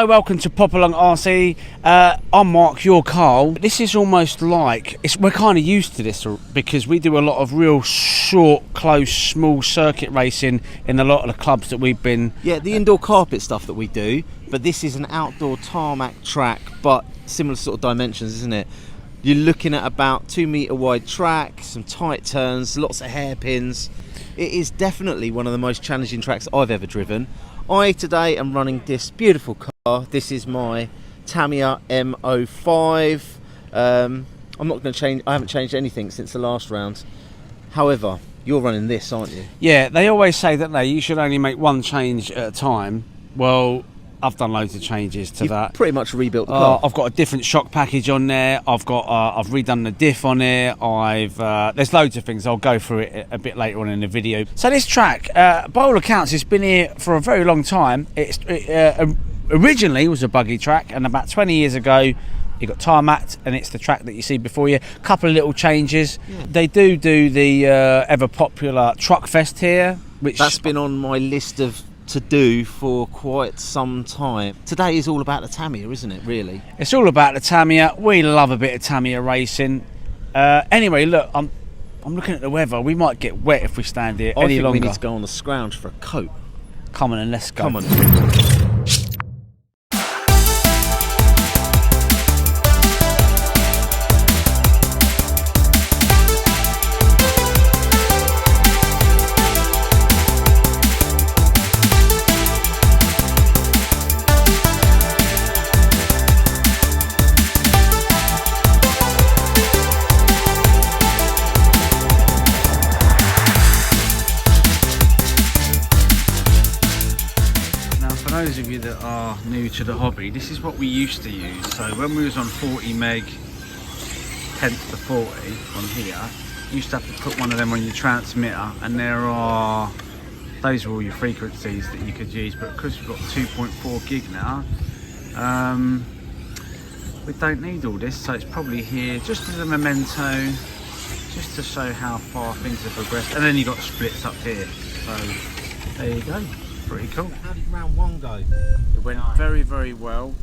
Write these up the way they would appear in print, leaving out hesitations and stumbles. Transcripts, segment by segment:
Hello, welcome to Pop Along RC. I'm Mark, you're Carl. This is almost like, we're kind of used to this because we do a lot of real short, close, small circuit racing in a lot of the clubs that we've been. Yeah, the indoor carpet stuff that we do, but this is an outdoor tarmac track, but similar sort of dimensions, isn't it? You're looking at about 2 metre wide track, some tight turns, lots of hairpins. It is definitely one of the most challenging tracks I've ever driven. I today am running this beautiful car. This is my Tamiya M05. I'm not going to change. I haven't changed anything since the last round. However, you're running this, aren't you? Yeah, they always say that you should only make one change at a time. Well, I've done loads of changes to that. Pretty much rebuilt the car. I've got a different shock package on there. I've redone the diff on there. There's loads of things. I'll go through it a bit later on in the video. So this track, by all accounts, it's been here for a very long time. It originally was a buggy track, and about 20 years ago, it got tarmacked, and it's the track that you see before you. A couple of little changes. Yeah. They do the ever popular Truck Fest here, which that's been on my list of to do for quite some time. Today is all about the Tamiya, isn't it, really? It's all about the Tamiya. We love a bit of Tamiya racing. Anyway, look, I'm looking at the weather. We might get wet if we stand here any longer. We need to go on the scrounge for a coat. Come on and let's go. Come on. Those of you that are new to the hobby, this is what we used to use. So when we was on 40 meg, hence the 40 on here, you used to have to put one of them on your transmitter, and those are all your frequencies that you could use. But because we've got 2.4 gig now, we don't need all this, so it's probably here just as a memento, just to show how far things have progressed. And then you got splits up here, so there you go. Pretty cool. How did round one go? It went very, very well.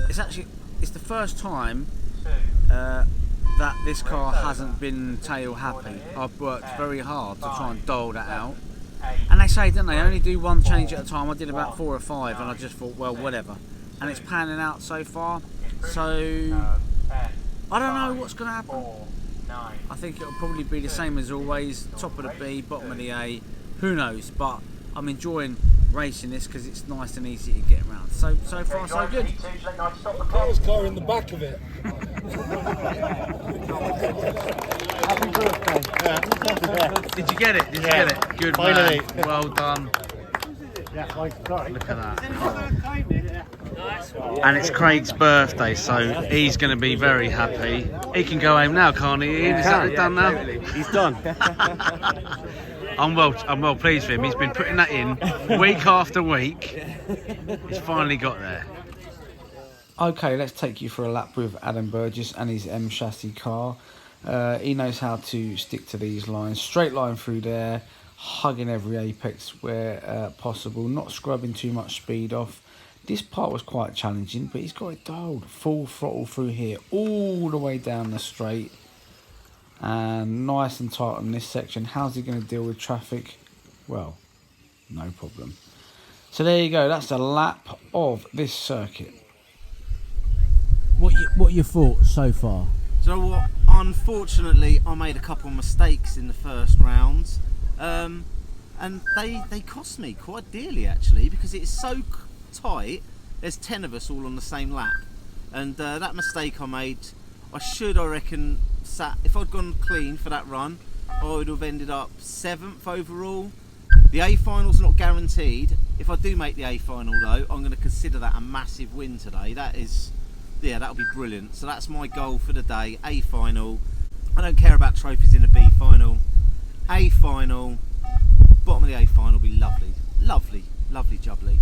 It's the first time that this car hasn't been tail happy. I've worked very hard to try and dial that out. And they say, don't they, only do one change at a time. I did about 4 or 5, and I just thought, well, whatever. And it's panning out so far. So I don't know what's going to happen. I think it'll probably be the same as always. Top of the B, bottom of the A. Who knows? But I'm enjoying racing this because it's nice and easy to get around. So far, so good. Carl's car in the back of it. Happy birthday. Did you get it? Did you get it? Good Finally. Man. Well done. Look at that. And it's Craig's birthday, so he's going to be very happy. He can go home now, can't he? Ian? Is that done now? He's done. I'm well pleased with him. He's been putting that in week after week. He's finally got there. Okay, let's take you for a lap with Adam Burgess and his M chassis car. He knows how to stick to these lines, straight line through there, hugging every apex where possible, not scrubbing too much speed off. This part was quite challenging, but he's got it dialed. Full throttle through here, all the way down the straight. And nice and tight on this section. How's he going to deal with traffic? Well, no problem. So there you go. That's a lap of this circuit. What are your thoughts so far? Do you know what? Unfortunately, I made a couple of mistakes in the first rounds, and they cost me quite dearly actually, because it's so tight. There's 10 of us all on the same lap, and that mistake I made, I reckon, if I'd gone clean for that run, I would have ended up 7th overall. The A final's not guaranteed. If I do make the A final though, I'm going to consider that a massive win today. That'll be brilliant. So that's my goal for the day, A final. I don't care about trophies in the B final. A final, bottom of the A final will be lovely. Lovely, lovely jubbly.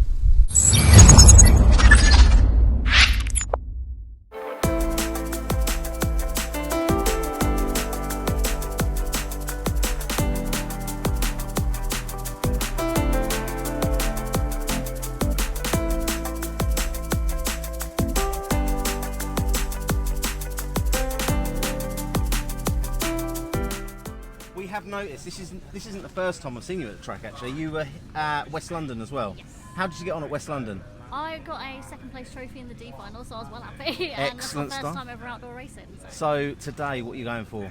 have noticed this isn't the first time I've seen you at the track. Actually, you were at West London as well. Yes. How did you get on at West London? I got a second place trophy in the D final, so I was well happy. And Excellent that's my stuff. first time ever outdoor racing. So today, what are you going for?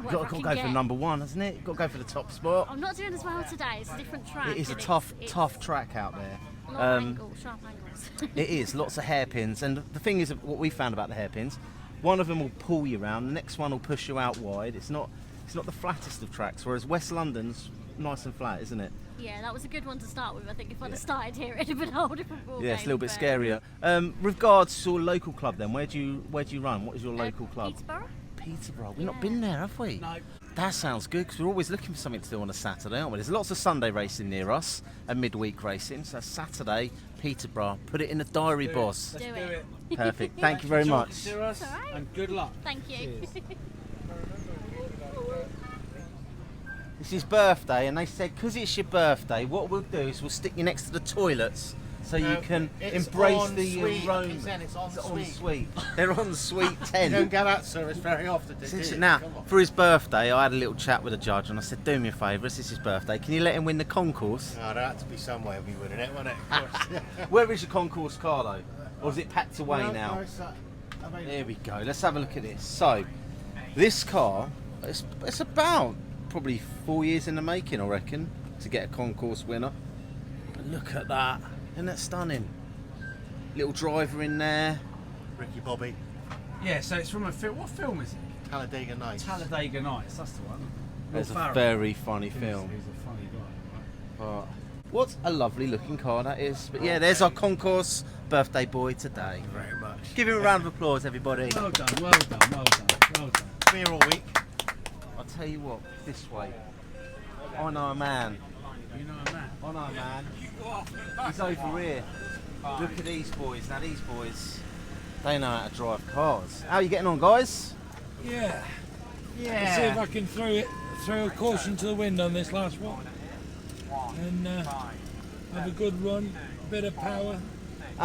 You've got to go for number one, hasn't it? You've got to go for the top spot. I'm not doing as well today. It's a different track. It is a and tough track out there. A lot of angles, sharp angles. It is, lots of hairpins. And the thing is, what we found about the hairpins, one of them will pull you around, the next one will push you out wide. It's not the flattest of tracks, whereas West London's nice and flat, isn't it? Yeah, that was a good one to start with. I think if I'd have started here, it'd have been a whole different ball Yeah, it's a little game, bit but- scarier. Regards to your local club then, where do you run? What is your local club? Peterborough? Peterborough. We've not been there, have we? No. That sounds good, because we're always looking for something to do on a Saturday, aren't we? There's lots of Sunday racing near us and midweek racing. So Saturday, Peterborough. Put it in the diary, boss. Do it. Perfect. Thank you very much. To us, It's all right. and good luck. Thank you. It's his birthday, and they said, because it's your birthday, what we'll do is we'll stick you next to the toilets so you can embrace the aroma. It's on Suite. They're on suite 10. You don't go out service very often, do you? Now, Come on. for his birthday, I had a little chat with the judge, and I said, do me a favour, this is his birthday. Can you let him win the concourse? No, there had to be some way of me winning it, wasn't it? Of course. Where is your concourse car, though? Or is it packed away No, now? no, it's, There we go. Let's have a look at this. So, this car, it's about probably 4 years in the making, I reckon, to get a concourse winner. But look at that. Isn't that stunning? Little driver in there. Ricky Bobby, Yeah, so it's from a film. What film is it? Talladega Nights. Talladega Nights. That's the one. It's Will a Ferrell. very funny He's film. a funny guy. But what a lovely looking car that is. But yeah, there's our concourse birthday boy today. Thank you very much. Give him a round of applause, everybody. Well done, well done, well done, well done. Been here all week. I'll tell you what, this way. I know a man. You know that. I know a man. He's over here. Look at these boys. Now these boys, they know how to drive cars. How are you getting on, guys? Yeah. Let's see if I can throw a caution to the wind on this last one. And have a good run, bit of power.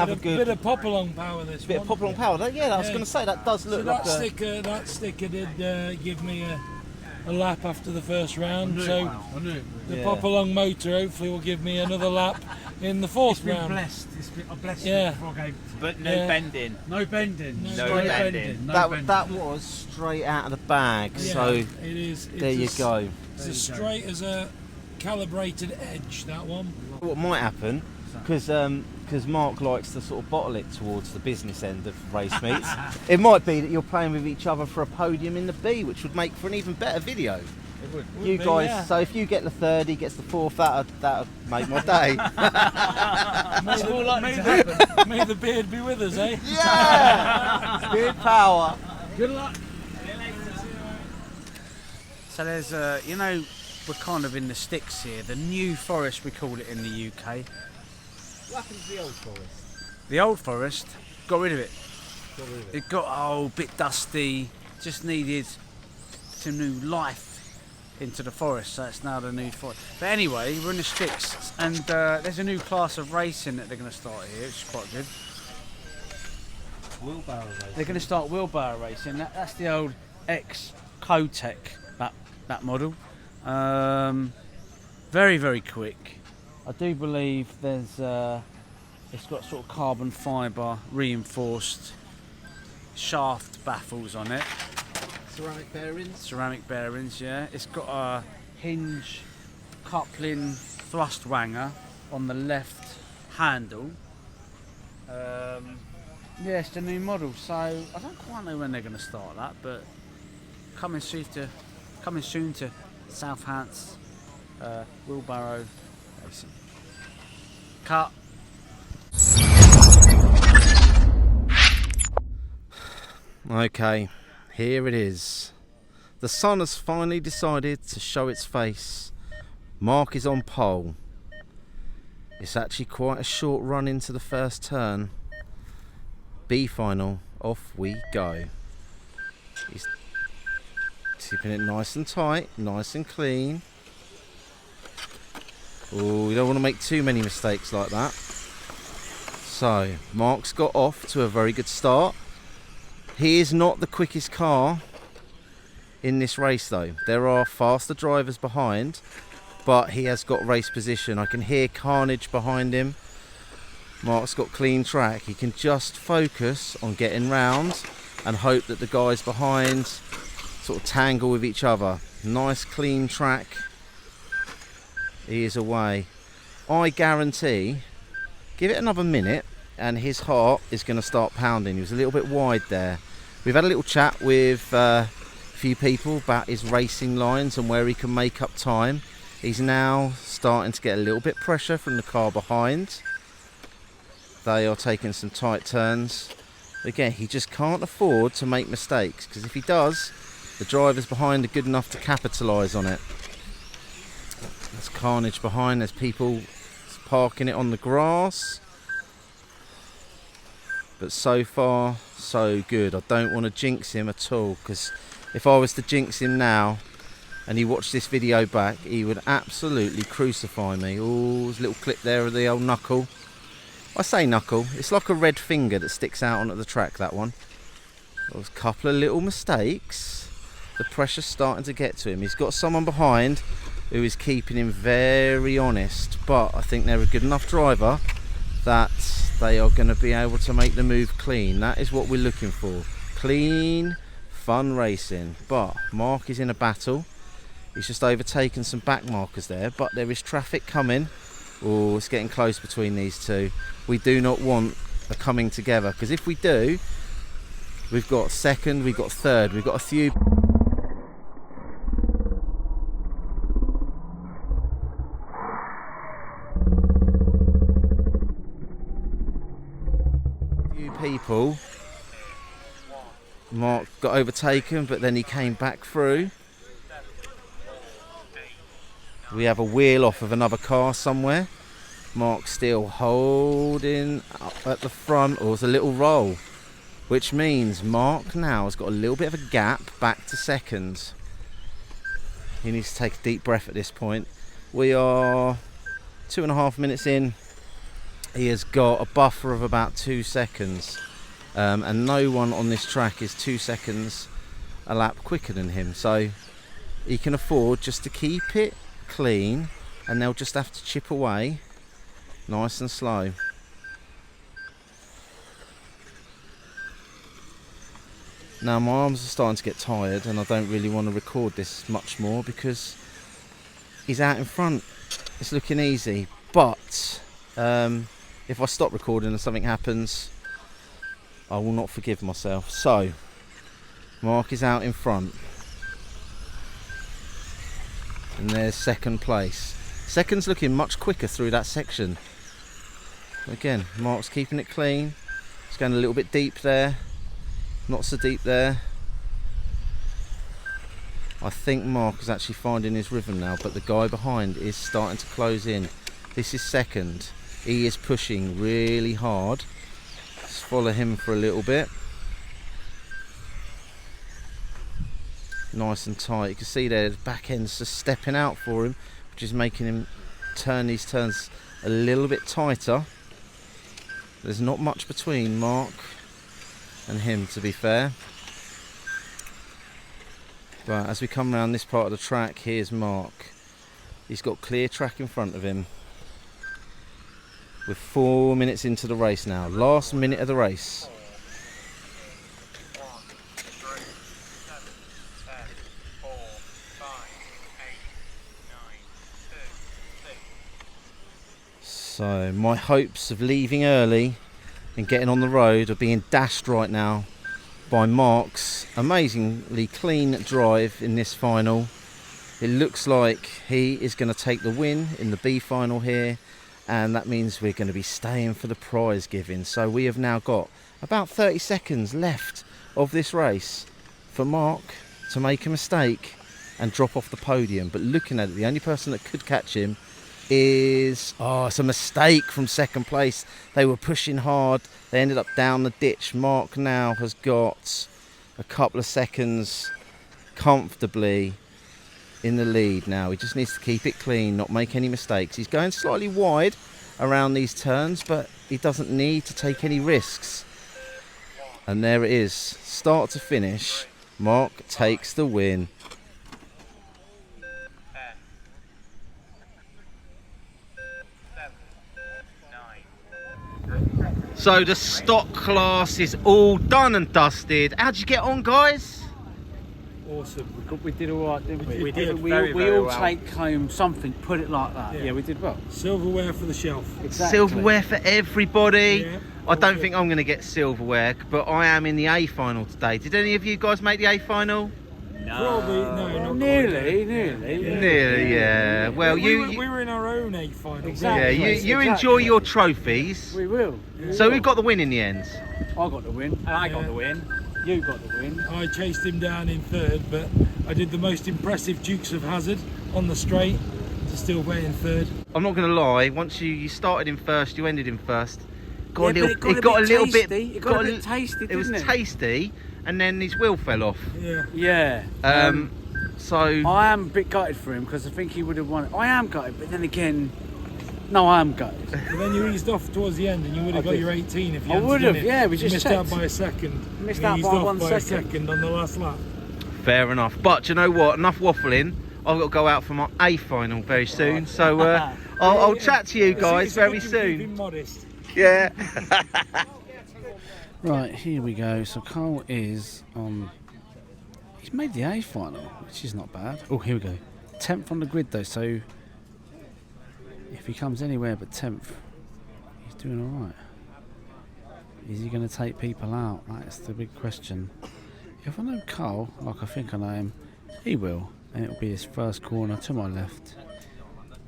Bit of pop-along power this Bit one. of pop-along power. Yeah, I was going to say, that does look So like that sticker did give me a lap after the first round. So the Yeah. pop-along motor hopefully will give me another lap in the fourth round. I've blessed Yeah. before I gave it to you. But no Yeah. bending. No bending. No Straight bending. No that. bending. That was straight out of the bag. Yeah, So it is. there you go. It's as straight as a calibrated edge, that one. What might happen, because Mark likes to sort of bottle it towards the business end of race meets, it might be that you're playing with each other for a podium in the B, which would make for an even better video. You be, guys, yeah. so if you get the third, he gets the fourth, that'd make my day. May the beard be with us, eh? Yeah! Good power. Good luck. So there's we're kind of in the sticks here. The New Forest, we call it in the UK. What happened to the old forest? The old forest, got rid of it. It got a bit dusty, just needed some new life into the forest, so it's now the New Forest. But anyway, we're in the sticks, and there's a new class of racing that they're going to start here, which is quite good. Wheelbarrow race. They're going to start wheelbarrow racing. That's the old ex-Cotec, that model. Very, very quick. I do believe there's it's got sort of carbon fibre reinforced shaft baffles on it. Ceramic bearings, yeah. It's got a hinge coupling thrust wanger on the left handle. Yeah, it's the new model, so I don't quite know when they're going to start that, but coming soon to South Hants wheelbarrow racing. Cut. Okay, here it is. The sun has finally decided to show its face. Mark is on pole. It's actually quite a short run into the first turn. B final, off we go. He's keeping it nice and tight, nice and clean. Oh, you don't want to make too many mistakes like that. So, Mark's got off to a very good start. He is not the quickest car, in this race though. There are faster drivers behind, but he has got race position. I can hear carnage behind him. Mark's got clean track. He can just focus on getting round and hope that the guys behind sort of tangle with each other. Nice clean track. He is away. I guarantee, give it another minute and his heart is going to start pounding. He was a little bit wide there. We've had a little chat with a few people about his racing lines and where he can make up time. He's now starting to get a little bit pressure from the car behind. They are taking some tight turns. Again, he just can't afford to make mistakes, because if he does, the drivers behind are good enough to capitalise on it. There's carnage behind. There's people parking it on the grass. But so far, so good. I don't want to jinx him at all, because if I was to jinx him now and he watched this video back, he would absolutely crucify me. Oh, there's a little clip there of the old knuckle. I say knuckle, it's like a red finger that sticks out onto the track, that one. There's a couple of little mistakes. The pressure's starting to get to him. He's got someone behind who is keeping him very honest, but I think they're a good enough driver that they are going to be able to make the move clean. That is what we're looking for. Clean, fun racing. But Mark is in a battle. He's just overtaken some back markers there, but there is traffic coming. Oh, it's getting close between these two. We do not want a coming together, because if we do, we've got second, we've got third, we've got a few people. Mark got overtaken, but then he came back through. We have a wheel off of another car somewhere. Mark's still holding up at the front, or it's a little roll, which means Mark now has got a little bit of a gap back to second. He needs to take a deep breath at this point. We are 2.5 minutes in. He has got a buffer of about 2 seconds, and no one on this track is 2 seconds a lap quicker than him, so he can afford just to keep it clean, and they'll just have to chip away nice and slow. Now my arms are starting to get tired, and I don't really want to record this much more because he's out in front. It's looking easy, but if I stop recording and something happens, I will not forgive myself. So Mark is out in front, and there's second place. Second's looking much quicker through that section. Again, Mark's keeping it clean. It's going a little bit deep there, not so deep there. I think Mark is actually finding his rhythm now, but the guy behind is starting to close in. This is second. He is pushing really hard. Let's follow him for a little bit. Nice and tight. You can see there the back end's just stepping out for him, which is making him turn these turns a little bit tighter. There's not much between Mark and him, to be fair. But as we come around this part of the track, here's Mark. He's got clear track in front of him. We're 4 minutes into the race now. Last minute of the race. So my hopes of leaving early and getting on the road are being dashed right now by Mark's amazingly clean drive in this final. It looks like he is going to take the win in the B final here, and that means we're going to be staying for the prize giving. So we have now got about 30 seconds left of this race for Mark to make a mistake and drop off the podium. But looking at it, the only person that could catch him is, it's a mistake from second place. They were pushing hard, they ended up down the ditch. Mark now has got a couple of seconds comfortably in the lead now. He just needs to keep it clean, not make any mistakes. He's going slightly wide around these turns, but he doesn't need to take any risks. And there it is, start to finish. Mark takes the win. So the stock class is all done and dusted. How'd you get on, guys? Awesome. We did all right, didn't we? We did We very all well. take home something, put it like that. Yeah. Yeah, we did well. Silverware for the shelf. Exactly. Silverware for everybody. Yeah. I don't think I'm going to get silverware, but I am in the A final today. Did any of you guys make the A final? Probably, no, not Nearly. Nearly, yeah. Well, we you were in our own A final. Exactly. yeah, you Exactly. enjoy your trophies. We will. So who got the win in the end? I got the win, and I got Yeah. the win. You got the win. I chased him down in third, but I did the most impressive Dukes of Hazzard on the straight to still be in third. I'm not going to lie. Once you started in first, you ended in first. Got Yeah, a but little, it got a little bit bit. tasty. It got a bit tasty, It was didn't it? tasty, and then his wheel fell off. Yeah. Yeah. So I am a bit gutted for him because I think he would have won it. I am gutted, but then again, no, I am gutted. But then you eased off towards the end, and you would have I got did. your 18 if you I hadn't would done have, it. yeah, we You just missed out checked. by a second. Missed You out eased by off 1 by a second. second on the last lap. fair enough. But you know what? Enough waffling. I've got to go out for my A final very soon. So I'll chat to you guys It's a very good to keep soon. him modest. Yeah. Right, here we go. So Carl is on. He's made the A final, which is not bad. Oh, here we go. 10th on the grid though, so if he comes anywhere but 10th, he's doing all right. Is he going to take people out? That's the big question. If I know Carl, like I think I know him, he will, and it'll be his first corner to my left.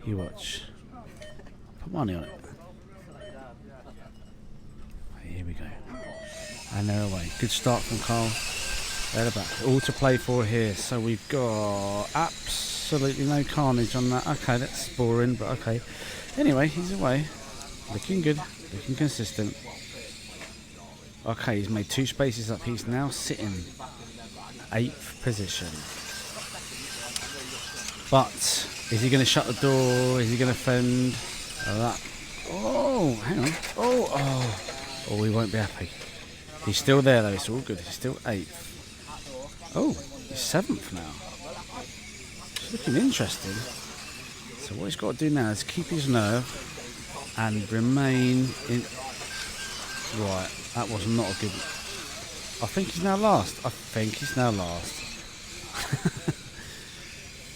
You watch. Put money on it. Here we go. And they're away. Good start from Carl. They're the back. All to play for here. So we've got absolutely no carnage on that. Okay, that's boring, but okay. Anyway, he's away. Looking good. Looking consistent. Okay, he's made 2 spaces up. He's now sitting 8th position. But is he going to shut the door? Is he going to fend? That. Oh, hang on. Oh, he won't be happy. He's still there though. It's all good. He's still 8th. Oh, he's 7th now. It's looking interesting. So what he's got to do now is keep his nerve and remain in. Right, that was not a good. I think he's now last.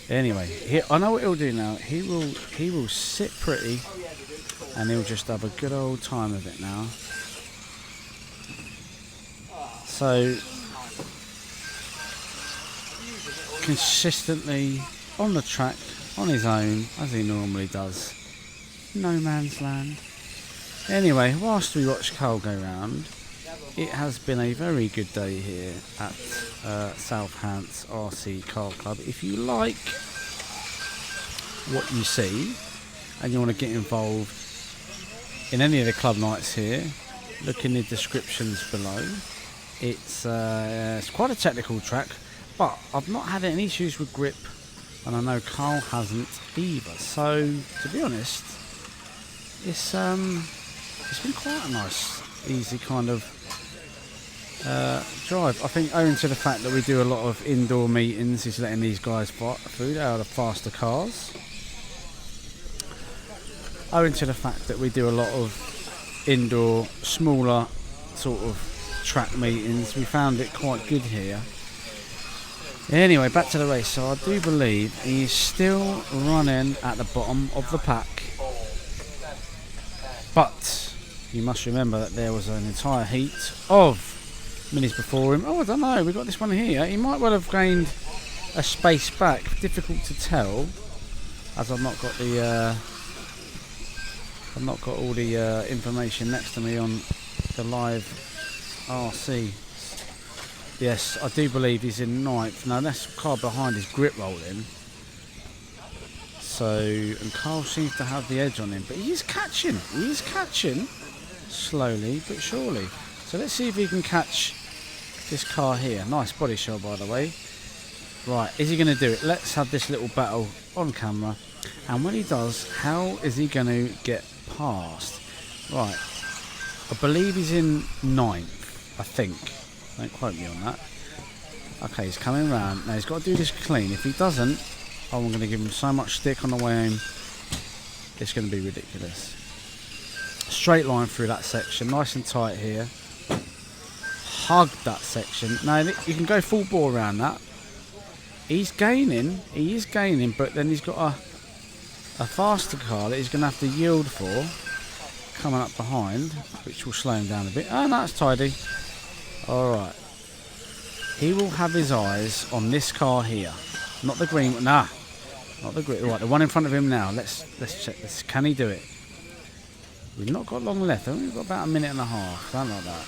Anyway, I know what he'll do now. He will sit pretty, and he'll just have a good old time of it now. So consistently on the track, on his own, as he normally does. No man's land. Anyway, whilst we watch Carl go round, it has been a very good day here at South Hants RC Car Club. If you like what you see and you want to get involved in any of the club nights here, look in the descriptions below. It's quite a technical track, but I've not had any issues with grip, and I know Carl hasn't either. So to be honest, it's been quite a nice, easy kind of drive. I think owing to the fact that we do a lot of indoor meetings, is letting these guys fight through. They are the faster cars. Owing to the fact that we do a lot of indoor, smaller sort of track meetings, we found it quite good here. Anyway, back to the race. So I do believe he's still running at the bottom of the pack, but you must remember that there was an entire heat of minis before him. Oh, I don't know, we've got this one here. He might well have gained a space back. Difficult to tell, as I've not got all the information next to me on the live RC. Yes, I do believe he's in 9th. Now that's car behind his grip rolling. So, and Carl seems to have the edge on him, but he is catching slowly but surely. So let's see if he can catch this car here. Nice body shot, by the way. Right, is he going to do it? Let's have this little battle on camera, and when he does, how is he going to get past? Right, I believe he's in 9th, I think. Don't quote me on that. Okay, he's coming round. Now he's got to do this clean. If he doesn't, I'm going to give him so much stick on the way home. It's going to be ridiculous. Straight line through that section, nice and tight here. Hug that section. Now you can go full bore around that. He's gaining. He is gaining, but then he's got a faster car that he's going to have to yield for coming up behind, which will slow him down a bit. Oh, no, it's tidy. All right. He will have his eyes on this car here, not the green one. Nah, not the green. Right, the one in front of him now. Let's check this. Can he do it? We've not got long left. We've got about a minute and a half. Something like that.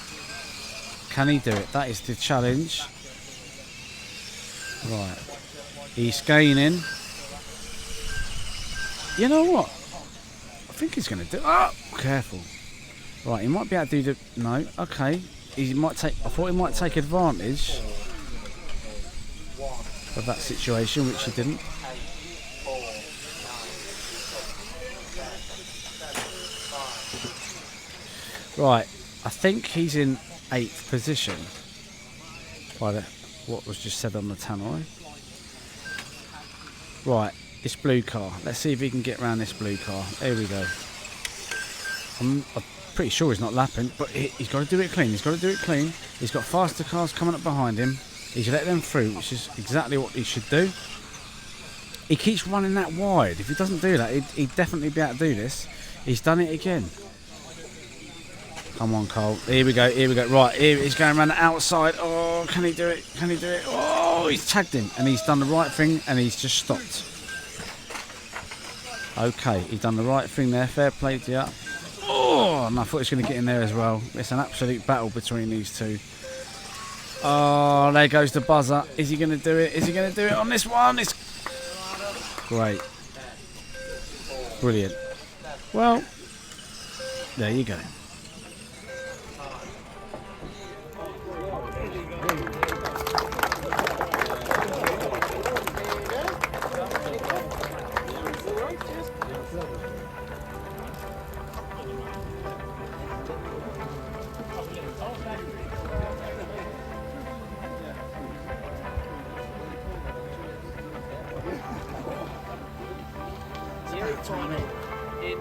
Can he do it? That is the challenge. Right. He's gaining. You know what? I think he's going to do. Oh, careful. Right, he might be able to do the. No, okay. He might take. I thought he might take advantage of that situation, which he didn't. Right, I think he's in 8th position by what was just said on the tannoy. Right, this blue car. Let's see if he can get around this blue car. Here we go. I'm pretty sure he's not lapping, but he's got to do it clean. He's got to do it clean. He's got faster cars coming up behind him. He's let them through, which is exactly what he should do. He keeps running that wide. If he doesn't do that, he'd definitely be able to do this. He's done it again. Come on, Cole. Here we go. Here we go. Right, here he's going around the outside. Oh, can he do it? Can he do it? Oh, he's tagged him, and he's done the right thing, and he's just stopped. Okay, he's done the right thing there. Fair play to you. Oh, and I thought he was going to get in there as well. It's an absolute battle between these two. Oh, there goes the buzzer. Is he going to do it? Is he going to do it on this one? It's great. Brilliant. Well, there you go. In